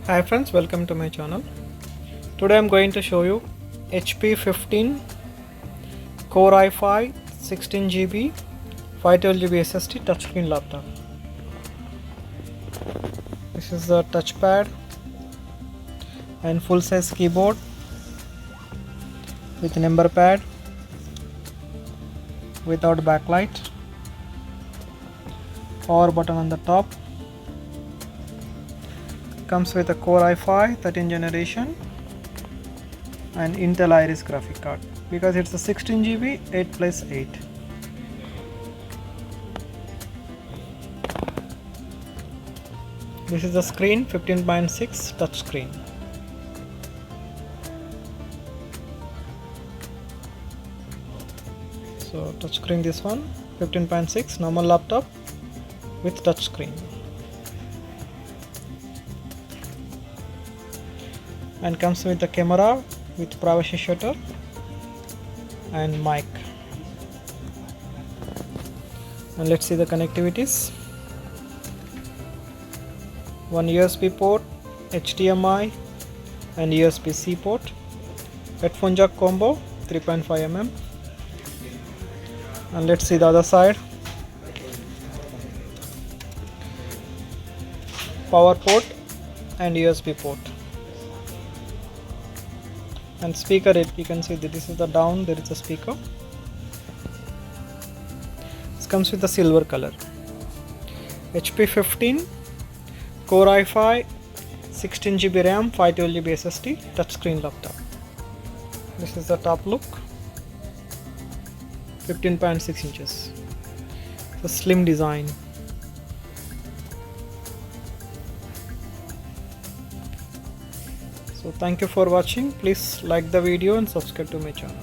Hi friends, welcome to my channel. Today I'm going to show you HP 15 Core i5 16GB 512GB SSD touchscreen laptop. This is the touchpad and full size keyboard with number pad without backlight, power button on the top. Comes with a Core i5 13th generation and Intel Iris graphic card. Because it's a 16GB 8+8. This is the screen, 15.6 touch screen. So touch screen, this one 15.6 normal laptop with touch screen. And comes with the camera with privacy shutter and mic. And let's see the connectivities. One USB port, HDMI and USB-C port. Headphone jack combo 3.5mm. And let's see the other side. Power port and USB port. And speaker, you can see that this is the down, there is a speaker. This comes with the silver color. HP 15 Core i5 16GB RAM 512GB SSD touchscreen laptop. This is the top look. 15.6 inches. The slim design. So thank you for watching. Please like the video and subscribe to my channel.